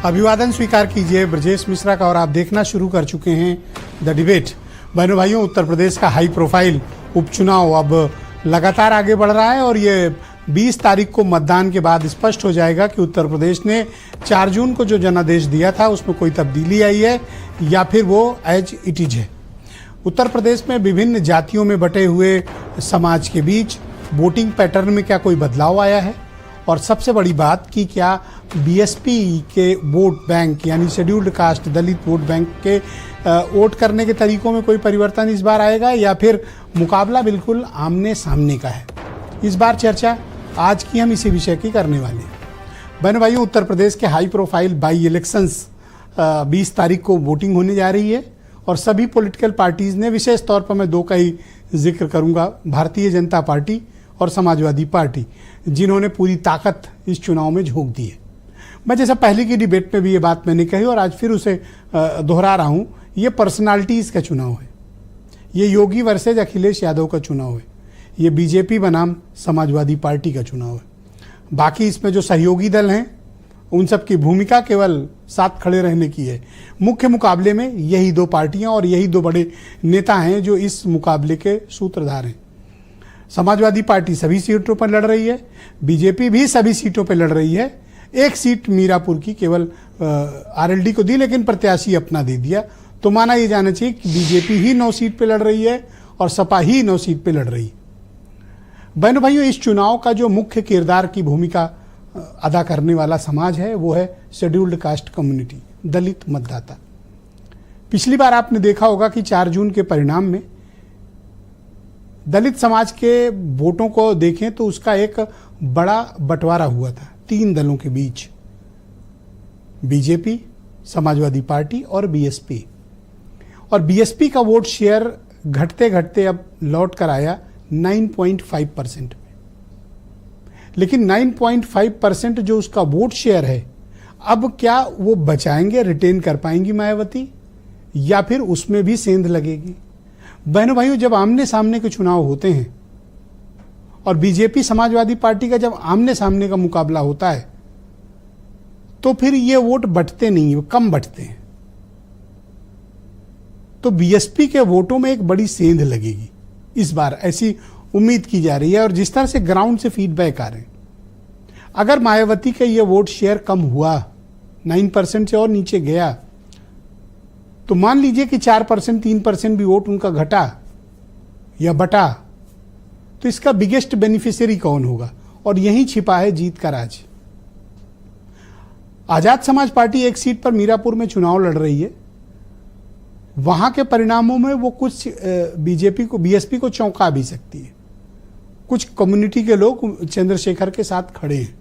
अभिवादन स्वीकार कीजिए ब्रजेश मिश्रा का और आप देखना शुरू कर चुके हैं द डिबेट। बहनों भाइयों, उत्तर प्रदेश का हाई प्रोफाइल उपचुनाव अब लगातार आगे बढ़ रहा है और ये 20 तारीख को मतदान के बाद स्पष्ट हो जाएगा कि उत्तर प्रदेश ने 4 जून को जो जनादेश दिया था उसमें कोई तब्दीली आई है या फिर वो एज इट इज है। उत्तर प्रदेश में विभिन्न जातियों में बटे हुए समाज के बीच वोटिंग पैटर्न में क्या कोई बदलाव आया है, और सबसे बड़ी बात कि क्या बीएसपी के वोट बैंक यानी शेड्यूल्ड कास्ट दलित वोट बैंक के वोट करने के तरीकों में कोई परिवर्तन इस बार आएगा या फिर मुकाबला बिल्कुल आमने सामने का है। इस बार चर्चा आज की हम इसी विषय की करने वाले हैं। बहनों भाइयों, उत्तर प्रदेश के हाई प्रोफाइल बाई इलेक्शंस 20 तारीख को वोटिंग होने जा रही है और सभी पॉलिटिकल पार्टीज़ ने, विशेष तौर पर मैं 2 का ही जिक्र करूंगा, भारतीय जनता पार्टी और समाजवादी पार्टी, जिन्होंने पूरी ताकत इस चुनाव में झोंक दी है। मैं जैसा पहले की डिबेट में भी ये बात मैंने कही और आज फिर उसे दोहरा रहा हूँ, ये पर्सनालिटीज़ का चुनाव है। ये योगी वर्सेज अखिलेश यादव का चुनाव है। ये बीजेपी बनाम समाजवादी पार्टी का चुनाव है। बाकी इसमें जो सहयोगी दल हैं उन सब की भूमिका केवल साथ खड़े रहने की है। मुख्य मुकाबले में यही 2 पार्टियां और यही 2 बड़े नेता हैं जो इस मुकाबले के सूत्रधार हैं। समाजवादी पार्टी सभी सीटों पर लड़ रही है, बीजेपी भी सभी सीटों पर लड़ रही है। एक सीट मीरापुर की केवल आरएलडी को दी, लेकिन प्रत्याशी अपना दे दिया, तो माना यह जाना चाहिए कि बीजेपी ही 9 सीट पे लड़ रही है और सपा ही 9 सीट पे लड़ रही है। बहनों भाइयों, इस चुनाव का जो मुख्य किरदार की भूमिका अदा करने वाला समाज है वो है शेड्यूल्ड कास्ट कम्युनिटी, दलित मतदाता। पिछली बार आपने देखा होगा कि 4 जून के परिणाम में दलित समाज के वोटों को देखें तो उसका एक बड़ा बंटवारा हुआ था 3 दलों के बीच, बीजेपी, समाजवादी पार्टी और बीएसपी। और बीएसपी का वोट शेयर घटते घटते अब लौट कर आया 9.5% में। लेकिन 9.5% जो उसका वोट शेयर है, अब क्या वो बचाएंगे, रिटेन कर पाएंगी मायावती, या फिर उसमें भी सेंध लगेगी? बहनों भाइयों, जब आमने सामने के चुनाव होते हैं और बीजेपी समाजवादी पार्टी का जब आमने सामने का मुकाबला होता है तो फिर ये वोट बंटते नहीं, वो कम बंटते हैं। तो बीएसपी के वोटों में एक बड़ी सेंध लगेगी इस बार, ऐसी उम्मीद की जा रही है। और जिस तरह से ग्राउंड से फीडबैक आ रहे हैं, अगर मायावती का ये वोट शेयर कम हुआ, 9% से और नीचे गया, तो मान लीजिए कि 4%, 3% भी वोट उनका घटा या बटा, तो इसका बिगेस्ट बेनिफिशियरी कौन होगा? और यहीं छिपा है जीत का राज। आजाद समाज पार्टी 1 सीट पर मीरापुर में चुनाव लड़ रही है। वहां के परिणामों में वो कुछ बीएसपी को चौंका भी सकती है। कुछ कम्युनिटी के लोग चंद्रशेखर के साथ खड़े हैं,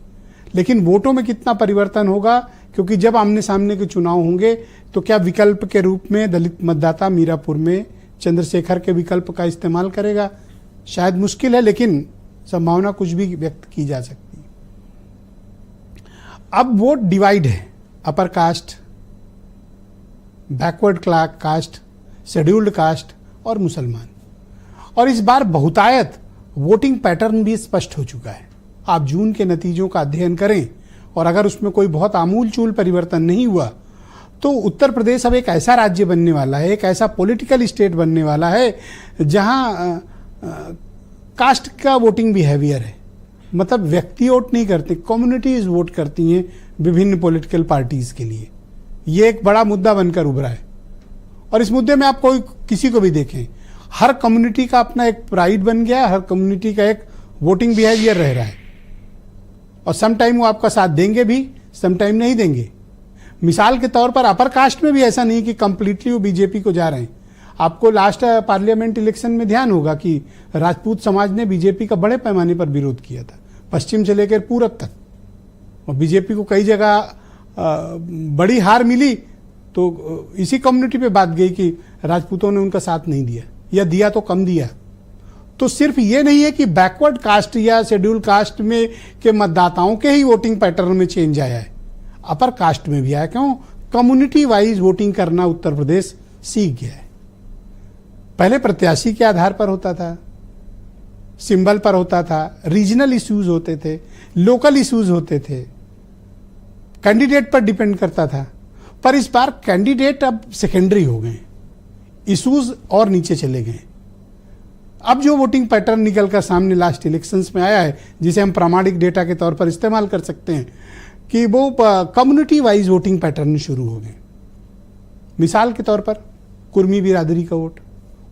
लेकिन वोटों में कितना परिवर्तन होगा, क्योंकि जब आमने सामने के चुनाव होंगे तो क्या विकल्प के रूप में दलित मतदाता मीरापुर में चंद्रशेखर के विकल्प का इस्तेमाल करेगा? शायद मुश्किल है, लेकिन संभावना कुछ भी व्यक्त की जा सकती है। अब वोट डिवाइड है, upper caste, backward caste, scheduled caste और मुसलमान। और इस बार बहुतायत वोटिंग पैटर्न भी स्पष्ट हो चुका है। आप जून के नतीजों का अध्ययन करें और अगर उसमें कोई बहुत आमूल-चूल परिवर्तन नहीं हुआ तो उत्तर प्रदेश अब एक ऐसा राज्य बनने वाला है, एक ऐसा पॉलिटिकल स्टेट बनने वाला है जहां कास्ट का वोटिंग भी हैवियर है। मतलब व्यक्ति वोट नहीं करते, कम्युनिटीज वोट करती हैं विभिन्न पॉलिटिकल पार्टीज के लिए। ये एक बड़ा मुद्दा बनकर उभरा है और इस मुद्दे में आप कोई किसी को भी देखें, हर कम्युनिटी का अपना एक प्राइड बन गया, हर कम्युनिटी का एक वोटिंग बिहेवियर रह रहा है और सम टाइम वो आपका साथ देंगे भी, सम टाइम नहीं देंगे। मिसाल के तौर पर अपर कास्ट में भी ऐसा नहीं कि कंप्लीटली वो बीजेपी को जा रहे हैं। आपको लास्ट पार्लियामेंट इलेक्शन में ध्यान होगा कि राजपूत समाज ने बीजेपी का बड़े पैमाने पर विरोध किया था, पश्चिम से लेकर पूरब तक, और बीजेपी को कई जगह बड़ी हार मिली तो इसी कम्युनिटी पे बात गई कि राजपूतों ने उनका साथ नहीं दिया या दिया तो कम दिया। तो सिर्फ ये नहीं है कि बैकवर्ड कास्ट या शेड्यूल कास्ट में के मतदाताओं के ही वोटिंग पैटर्न में चेंज आया है, अपर कास्ट में भी आया। क्यों? कम्युनिटी वाइज वोटिंग करना उत्तर प्रदेश सीख गया है। पहले प्रत्याशी के आधार पर होता था, सिंबल पर होता था, रीजनल इश्यूज होते थे, लोकल इश्यूज होते थे, कैंडिडेट पर डिपेंड करता था, पर इस बार कैंडिडेट अब सेकेंडरी हो गए, इश्यूज और नीचे चले गए। अब जो वोटिंग पैटर्न निकल कर सामने लास्ट इलेक्शंस में आया है, जिसे हम प्रामाणिक डेटा के तौर पर इस्तेमाल कर सकते हैं, कि वो कम्युनिटी वाइज वोटिंग पैटर्न शुरू हो गए। मिसाल के तौर पर कुर्मी बिरादरी का वोट,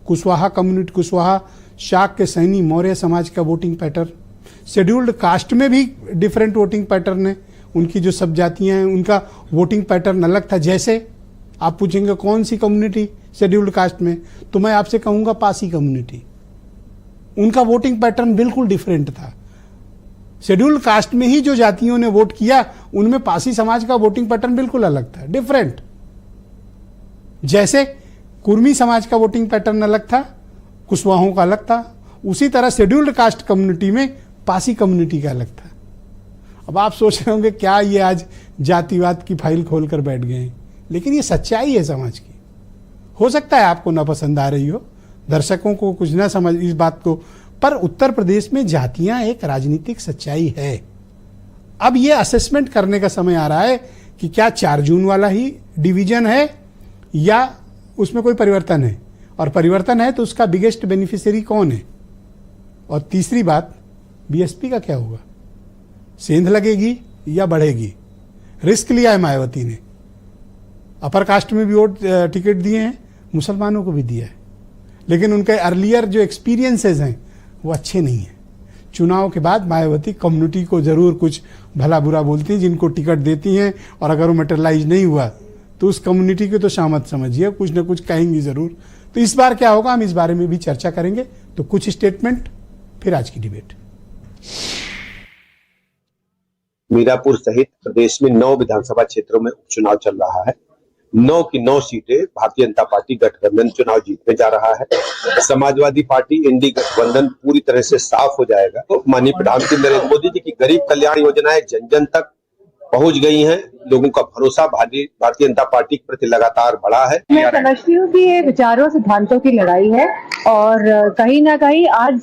कुशवाहा कम्युनिटी, कुशवाहा शाक के सैनी मौर्य समाज का वोटिंग पैटर्न, शेड्यूल्ड कास्ट में भी डिफरेंट वोटिंग पैटर्न है, उनकी जो सब जातियाँ हैं उनका वोटिंग पैटर्न अलग था। जैसे आप पूछेंगे कौन सी कम्युनिटी शेड्यूल्ड कास्ट में, तो मैं आपसे कहूँगा पासी कम्युनिटी, उनका वोटिंग पैटर्न बिल्कुल डिफरेंट था। शेड्यूल्ड कास्ट में ही जो जातियों ने वोट किया उनमें पासी समाज का वोटिंग पैटर्न बिल्कुल अलग था, डिफरेंट। जैसे कुर्मी समाज का वोटिंग पैटर्न अलग था, कुशवाहों का अलग था, उसी तरह शेड्यूल्ड कास्ट कम्युनिटी में पासी कम्युनिटी का अलग था। अब आप सोच रहे होंगे क्या ये आज जातिवाद की फाइल खोलकर बैठ गए हैं, लेकिन ये सच्चाई है समाज की। हो सकता है आपको ना पसंद आ रही हो, दर्शकों को कुछ ना समझ इस बात को, पर उत्तर प्रदेश में जातियां एक राजनीतिक सच्चाई है। अब ये असेसमेंट करने का समय आ रहा है कि क्या 4 जून वाला ही डिवीजन है या उसमें कोई परिवर्तन है, और परिवर्तन है तो उसका बिगेस्ट बेनिफिशियरी कौन है। और तीसरी बात, बीएसपी का क्या होगा, सेंध लगेगी या बढ़ेगी। रिस्क लिया है मायावती ने, अपर कास्ट में भी वोट टिकट दिए हैं, मुसलमानों को भी दिया है, लेकिन उनके अर्लियर जो एक्सपीरियंसेस हैं वो अच्छे नहीं हैं। चुनाव के बाद मायावती कम्युनिटी को जरूर कुछ भला बुरा बोलती हैं, जिनको टिकट देती हैं, और अगर वो मटेरियलाइज नहीं हुआ तो उस कम्युनिटी को तो शामत समझिए, कुछ ना कुछ कहेंगी जरूर। तो इस बार क्या होगा, हम इस बारे में भी चर्चा करेंगे। तो कुछ स्टेटमेंट, फिर आज की डिबेट। मीरापुर सहित प्रदेश में 9 विधानसभा क्षेत्रों में उपचुनाव चल रहा है। 9 की 9 सीटें भारतीय जनता पार्टी गठबंधन चुनाव जीतने जा रहा है। समाजवादी पार्टी इंडी गठबंधन पूरी तरह से साफ हो जाएगा। तो माननीय प्रधानमंत्री नरेंद्र मोदी जी की गरीब कल्याण योजनाएं जन जन तक पहुंच गई हैं। लोगों का भरोसा भारतीय जनता पार्टी के प्रति लगातार बढ़ा है। मैं समझती हूँ कि ये विचारों सिद्धांतों की लड़ाई है, और कहीं ना कहीं आज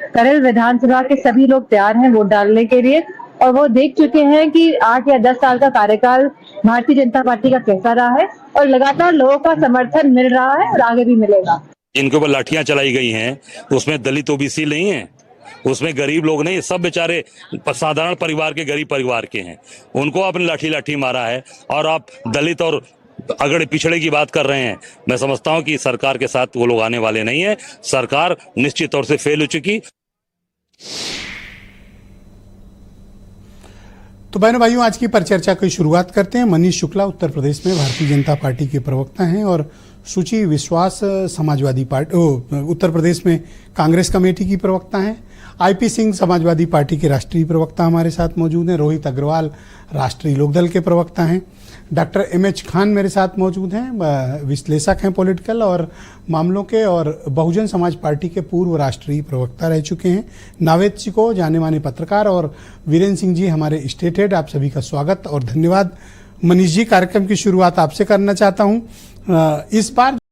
केरल विधानसभा के सभी लोग तैयार हैं वोट डालने के लिए, और वो देख चुके हैं कि 8 या 10 साल का कार्यकाल भारतीय जनता पार्टी का कैसा रहा है, और लगातार लोगों का समर्थन मिल रहा है और आगे भी मिलेगा। इनके ऊपर लाठियां चलाई गई हैं, उसमें दलित ओबीसी नहीं है, उसमें गरीब लोग नहीं, सब बेचारे साधारण परिवार के, गरीब परिवार के हैं। उनको आपने लाठी मारा है, और आप दलित और अगड़े पिछड़े की बात कर रहे हैं। मैं समझता हूं कि सरकार के साथ वो लोग आने वाले नहीं है। सरकार निश्चित तौर से फेल हो चुकी। तो बहनों भाइयों, आज की परिचर्चा की शुरुआत करते हैं। मनीष शुक्ला उत्तर प्रदेश में भारतीय जनता पार्टी के प्रवक्ता हैं, और सुचि विश्वास समाजवादी पार्टी उत्तर प्रदेश में कांग्रेस कमेटी की प्रवक्ता हैं। आईपी सिंह समाजवादी पार्टी के राष्ट्रीय प्रवक्ता हमारे साथ मौजूद हैं। रोहित अग्रवाल राष्ट्रीय लोकदल के प्रवक्ता हैं। डॉक्टर एमएच खान मेरे साथ मौजूद हैं, विश्लेषक हैं पॉलिटिकल और मामलों के, और बहुजन समाज पार्टी के पूर्व राष्ट्रीय प्रवक्ता रह चुके हैं। नावेद चिको जाने माने पत्रकार, और वीरेंद्र सिंह जी हमारे स्टेट हेड। आप सभी का स्वागत और धन्यवाद। मनीष जी, कार्यक्रम की शुरुआत आपसे करना चाहता हूँ। इस बार